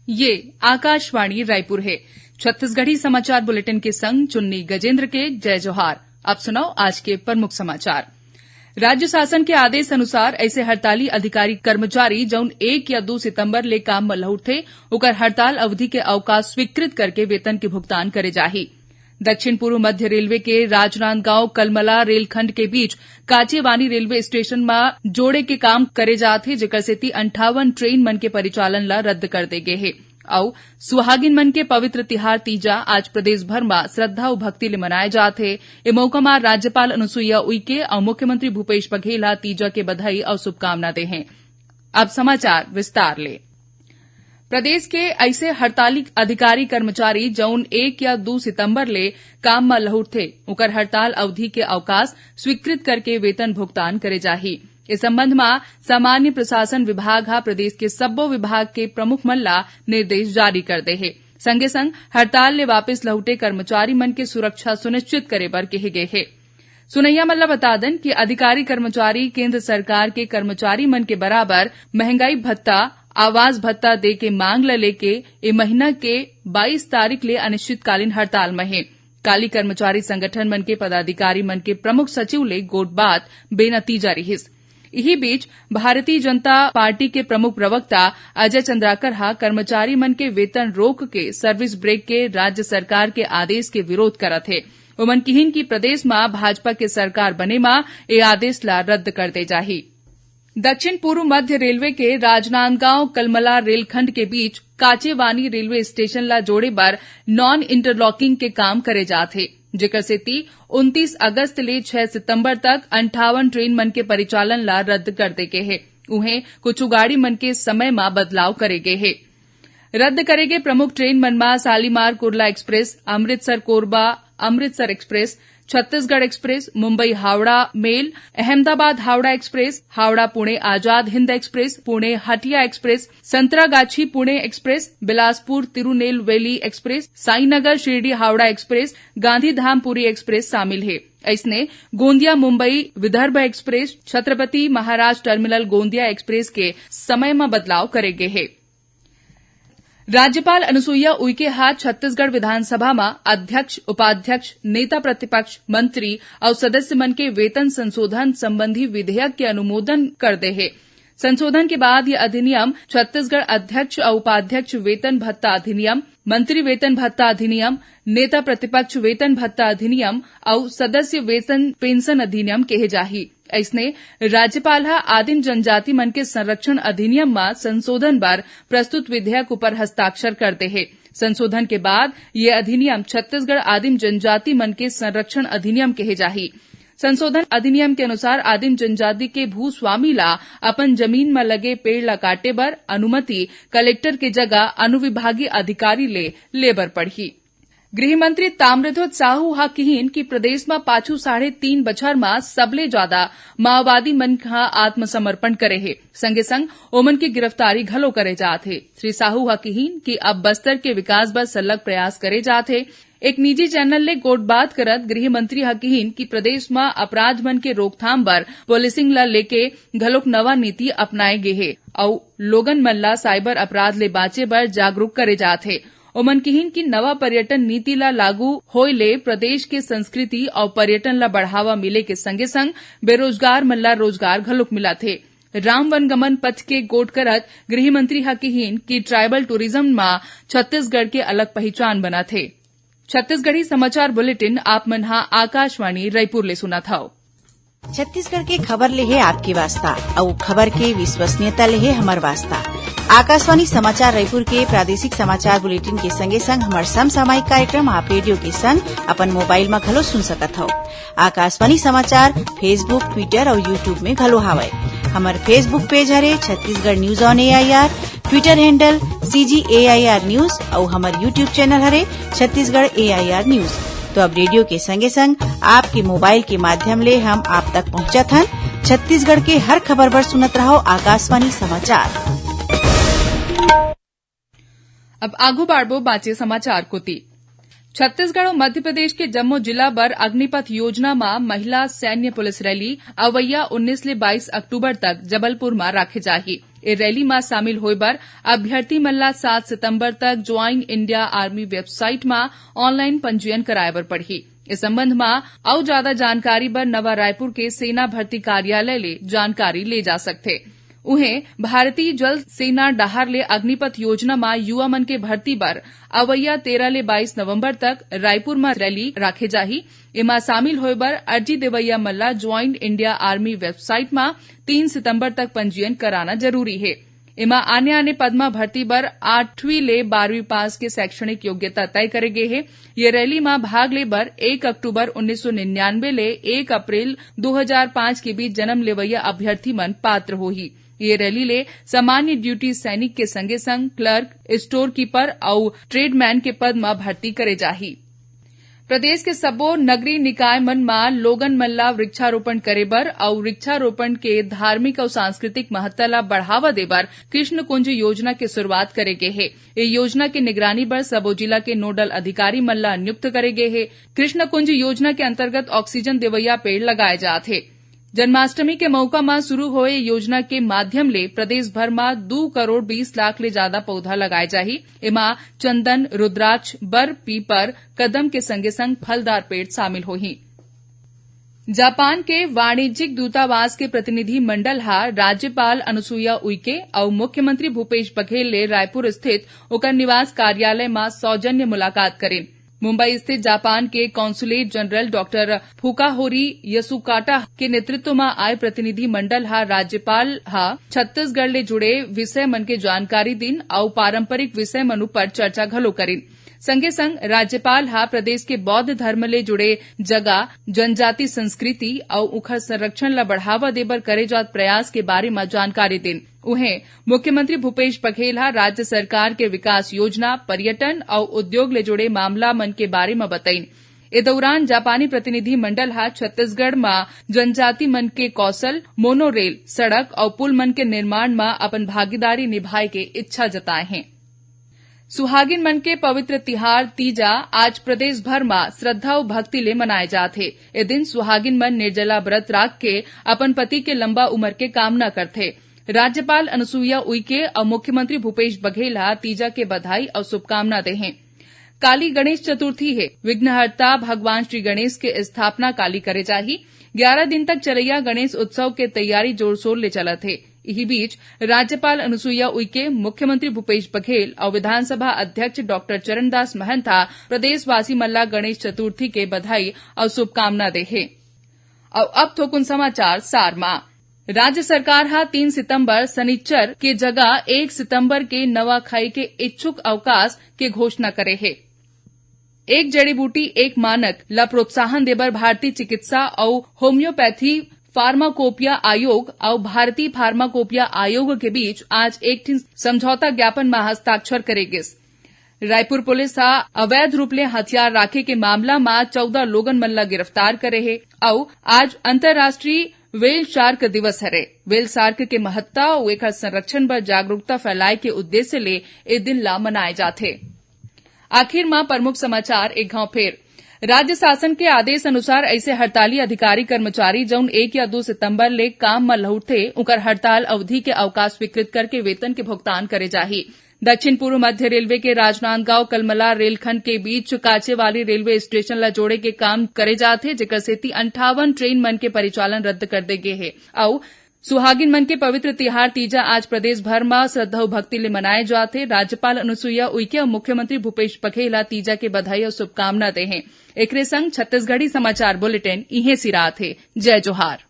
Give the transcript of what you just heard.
ये आकाशवाणी रायपुर है। छत्तीसगढ़ी समाचार बुलेटिन के संग चुन्नी गजेंद्र के जय जोहार। अब सुनाओ आज के प्रमुख समाचार। राज्य शासन के आदेश अनुसार ऐसे हड़ताली अधिकारी कर्मचारी जौन 1 या 2 सितंबर ले काम में लौट थे ओकर हड़ताल अवधि के अवकाश स्वीकृत करके वेतन के भुगतान करे जाही। दक्षिण पूर्व मध्य रेलवे के राजनांदगांव कलमला रेलखंड के बीच काचेवानी रेलवे स्टेशन में जोड़े के काम करे जाथे, जेकर सेती 58 ट्रेन मन के परिचालन ला रद्द कर दे गे हे। और सुहागिन मन के पवित्र तिहार तीजा आज प्रदेश भर में श्रद्धा और भक्ति ले मनाए जाथे। ए मौका में राज्यपाल अनुसुईया उइके और मुख्यमंत्री भूपेश बघेल तीजा के बधाई और शुभकामना दे हैं। अब समाचार विस्तार ले। प्रदेश के ऐसे हड़ताली अधिकारी कर्मचारी जौन 1 या 2 सितंबर ले काम में लौट थे ओकर हड़ताल अवधि के अवकाश स्वीकृत करके वेतन भुगतान करे जाही। इस संबंध में सामान्य प्रशासन विभाग प्रदेश के सब्बो विभाग के प्रमुख मन ला निर्देश जारी कर दे है। संगे संग हड़ताल ले वापस लौटे कर्मचारी मन के सुरक्षा सुनिश्चित करे बर कहे गए है। सुनैया मल्ला बता दें कि अधिकारी कर्मचारी केंद्र सरकार के कर्मचारी मन के बराबर महंगाई भत्ता आवास भत्ता दे के मांग ल लेके ए महीना के 22 तारीख ले अनिश्चितकालीन हड़ताल में है। काली कर्मचारी संगठन मन के पदाधिकारी मन के प्रमुख सचिव ले गोट बात बेनतीजा रहिस। इही बीच भारतीय जनता पार्टी के प्रमुख प्रवक्ता अजय चंद्राकर कर्मचारी मन के वेतन रोक के सर्विस ब्रेक के राज्य सरकार के आदेश के विरोध करत है। उमन किहिन की प्रदेश में भाजपा के सरकार बने में ए आदेश ला रद्द कर दे जाही। दक्षिण पूर्व मध्य रेलवे के राजनांदगांव कलमला रेलखंड के बीच काचेवानी रेलवे स्टेशन ला जोड़े बर नॉन इंटरलॉकिंग के काम करे जाथे, जेकर सेती 29 अगस्त ले 6 सितंबर तक 58 ट्रेन मन के परिचालन ला रद्द कर दे गए है। उन्हें कुछ गाड़ी मन के समय में बदलाव करे गए है। रद्द करे गए प्रमुख ट्रेन मन में शालीमार कुर्ला एक्सप्रेस, अमृतसर कोरबा अमृतसर एक्सप्रेस, छत्तीसगढ़ एक्सप्रेस, मुंबई हावड़ा मेल, अहमदाबाद हावड़ा एक्सप्रेस, हावड़ा पुणे आजाद हिंद एक्सप्रेस, पुणे हटिया express, Santragachi Pune express, Bilaspur Tirunelveli express, Sainagar Shirdi Howrah express, Gandhidham Puri express शामिल है। इसने गोंदिया मुंबई विदर्भ एक्सप्रेस, छत्रपति महाराज टर्मिनल गोंदिया एक्सप्रेस के समय में बदलाव करे गए है। राज्यपाल अनुसुईया उइके छत्तीसगढ़ विधानसभा में अध्यक्ष, उपाध्यक्ष, नेता प्रतिपक्ष, मंत्री और सदस्य मन के वेतन संशोधन संबंधी विधेयक के अनुमोदन कर दे है। संशोधन के बाद यह अधिनियम छत्तीसगढ़ अध्यक्ष और उपाध्यक्ष वेतन भत्ता अधिनियम, मंत्री वेतन भत्ता अधिनियम, नेता प्रतिपक्ष वेतन भत्ता अधिनियम और सदस्य वेतन पेंशन अधिनियम कहे जाही। इसने राज्यपाल आदिम जनजाति मन के संरक्षण अधिनियम में संशोधन पर प्रस्तुत विधेयक पर हस्ताक्षर करते हैं। संशोधन के बाद ये अधिनियम छत्तीसगढ़ आदिम जनजाति मन के संरक्षण अधिनियम कहे जाही। संशोधन अधिनियम के अनुसार आदिम जनजाति के भूस्वामी ला अपन जमीन में लगे पेड़ ला काटे बर अनुमति कलेक्टर के जगह अनुविभागीय अधिकारी ले बर पड़ही। गृह मंत्री ताम्रध्वज साहू किहिन की प्रदेश में पाछू 3.5 बछर में सबले ज्यादा माओवादी मन आत्मसमर्पण करे है। संगे संग ओमन की गिरफ्तारी घलो करे जात है। श्री साहू किहिन की अब बस्तर के विकास बर सलग प्रयास करे जात है। एक निजी चैनल ले गोट बात करत गृह मंत्री किहिन की प्रदेश में अपराध मन के रोकथाम बर पुलिसिंग ला लेके घलोक नवा नीति अपनाए गे है और लोगन मन ला साइबर अपराध ले बाँचे बर जागरूक करे जात है। ओमन किहिन की नवा पर्यटन नीति ला लागू होय ले प्रदेश के संस्कृति और पर्यटन ला बढ़ावा मिले के संगे संग बेरोजगार मन ला रोजगार घलोक मिला थे। राम वनगमन पथ के गोट करत गृह मंत्री किहिन की ट्राइबल टूरिज्म में छत्तीसगढ़ के अलग पहचान बना थे। छत्तीसगढ़ी समाचार बुलेटिन आप मन आकाशवाणी रायपुर ले सुना था। छत्तीसगढ़ के खबर ले है आपके वास्ता और खबर के विश्वसनीयता ले है हमार वास्ता। आकाशवाणी समाचार रायपुर के प्रादेशिक समाचार बुलेटिन के संगे संग हमार समसामयिक कार्यक्रम आप रेडियो के संग अपन मोबाइल में घलो सुन सकत हो। आकाशवाणी समाचार फेसबुक, ट्विटर और यूट्यूब में घलो हावय। हमार फेसबुक पेज हरे Chhattisgarh news on AIR, Twitter handle CGAIR news और हमार यूट्यूब चैनल हरे छत्तीसगढ़ AIR न्यूज। तो अब रेडियो के संगे संग आपके मोबाइल के माध्यम ले हम आप तक पहुंचत हन। छत्तीसगढ़ के हर खबर पर सुनत रहो आकाशवाणी समाचार। अब आगू बाढ़बो बाचे समाचार कोती। छत्तीसगढ़ और मध्य प्रदेश के जम्मू जिला बर अग्निपथ योजना में महिला सैन्य पुलिस रैली अवैया 19 ले 22 अक्टूबर तक जबलपुर में राखे जाही। ए रैली में शामिल होय बर अभ्यर्थी मन ला 7 सितंबर तक ज्वाइन इंडिया आर्मी वेबसाइट में ऑनलाइन पंजीयन कराए बर पड़ही। इस संबंध में और ज्यादा जानकारी बर नवा रायपुर के सेना भर्ती कार्यालय ले जानकारी ले जा सकथे। उन्हें भारतीय जल सेना डहार ले अग्निपथ योजना में युवा मन के भर्ती बर अवैया 13 ले 22 नवंबर तक रायपुर में रैली राखे जाही। इमा शामिल होय बर अर्जी देवैया मल्ला ज्वाइंट इंडिया आर्मी वेबसाइट में 3 सितंबर तक पंजीयन कराना जरूरी है। इमा आने आने पद में भर्ती बर 8वीं ले 12वीं पास के शैक्षणिक योग्यता तय करे गे है। ये रैली में भाग ले बर 1 अक्टूबर 1999 ले 1 अप्रैल 2005 के बीच जन्म लेवैया अभ्यर्थी मन पात्र होही। ये रैली ले सामान्य ड्यूटी सैनिक के संगे संग क्लर्क, स्टोर कीपर और ट्रेडमैन के पद में भर्ती करे जाही। प्रदेश के सबो नगरीय निकाय मन में लोगन मन ला वृक्षारोपण करे बर और वृक्षारोपण के धार्मिक और सांस्कृतिक महत्ता ला बढ़ावा दे बर कृष्ण कुंज योजना के शुरुआत करे गे है। ये योजना के निगरानी बर सबो जिला के नोडल अधिकारी मन ला नियुक्त करे गे है। कृष्ण कुंज योजना के अंतर्गत ऑक्सीजन देवैया पेड़ लगाए जाथे। जन्माष्टमी के मौका में शुरू होए योजना के माध्यम ले प्रदेश भर में 2 करोड़ 20 लाख ले ज्यादा पौधा लगाए जाही। इमा चंदन, रुद्राक्ष, बर, पीपर, कदम के संगे संग फलदार पेड़ शामिल होही। जापान के वाणिज्यिक दूतावास के प्रतिनिधि मंडल हा राज्यपाल अनुसुईया उइके और मुख्यमंत्री भूपेश बघेल ले रायपुर स्थित ओकर निवास कार्यालय में सौजन्य मुलाकात करें। मुंबई स्थित जापान के कॉन्सुलेट जनरल डॉक्टर फुकाहोरी यसुकाटा के नेतृत्व में आए प्रतिनिधि मंडल हा राज्यपाल हा छत्तीसगढ़ ले जुड़े विषय मन के जानकारी दिन और पारंपरिक विषय मन पर चर्चा घलो करें। संगे संग राज्यपाल हा प्रदेश के बौद्ध धर्म ले जुड़े जगह, जनजाति संस्कृति और उखर संरक्षण ला बढ़ावा देबर करे जात प्रयास के बारे में जानकारी दें। उन्हें मुख्यमंत्री भूपेश बघेल हा राज्य सरकार के विकास योजना, पर्यटन और उद्योग ले जुड़े मामला मन के बारे में बताइन। ए दौरान जापानी प्रतिनिधि मंडल हा छत्तीसगढ़ में जनजाति मन के कौशल, मोनो रेल, सड़क और पुल मन के निर्माण में अपन भागीदारी निभाए के इच्छा जताए हैं। सुहागिन मन के पवित्र तिहार तीजा आज प्रदेश भर में श्रद्धा और भक्ति ले मनाए जाथे। ए दिन सुहागिन मन निर्जला व्रत राख के अपन पति के लंबा उम्र के कामना करथे। राज्यपाल अनुसुईया उइके और मुख्यमंत्री भूपेश बघेल तीजा के बधाई और शुभकामना दे हैं। काली गणेश चतुर्थी है। विघ्नहर्ता भगवान श्री गणेश के स्थापना काली करे जाही। 11 दिन तक चलैया गणेश उत्सव के तैयारी जोर शोर ले चलत है। इसी बीच राज्यपाल अनुसुईया उइके, मुख्यमंत्री भूपेश बघेल और विधानसभा अध्यक्ष डॉक्टर चरणदास महंता प्रदेशवासी मल्ला गणेश चतुर्थी के बधाई और शुभकामना दे हैं। और अब थोकुन समाचार सार मा। राज्य सरकार हा 3 सितंबर शनिचर के जगह 1 सितंबर के नवाखाई के इच्छुक अवकाश के घोषणा करे है। एक जड़ी बूटी एक मानक ला प्रोत्साहन देबर भारतीय चिकित्सा और होम्योपैथी फार्माकोपिया आयोग और भारतीय फार्माकोपिया आयोग के बीच आज एक समझौता ज्ञापन में हस्ताक्षर करेगिस। रायपुर पुलिस अवैध रूप ले हथियार राखे के मामला में 14 लोगन मन ला गिरफ्तार करे है और आज अंतर्राष्ट्रीय व्हेल शार्क दिवस हरे। व्हेल शार्क के महत्ता और एकर संरक्षण पर जागरूकता फैलाए के उद्देश्य ले ए दिन ला मनाए जाथे। आखिर में प्रमुख समाचार एक घाव फेर। राज्य शासन के आदेश अनुसार ऐसे हड़ताली अधिकारी कर्मचारी जौन 1 या 2 सितंबर ले काम में लौटे उकर हड़ताल अवधि के अवकाश स्वीकृत करके वेतन के भुगतान करे जाही। दक्षिण पूर्व मध्य रेलवे के राजनांदगांव कलमला रेलखंड के बीच काचेवाली रेलवे स्टेशन ला जोड़े के काम करे जाथे, जेकर सेती 58 ट्रेन मन के परिचालन रद्द कर दे गे है। और सुहागिन मन के पवित्र तिहार तीजा आज प्रदेश भर में श्रद्धा और भक्ति ले मनाए जाथे। राज्यपाल अनुसुईया उइके और मुख्यमंत्री भूपेश बघेल तीजा के बधाई और शुभकामना दे हैं। एकरे संग छत्तीसगढ़ी समाचार बुलेटिन इहे सिरात है। जय जोहार।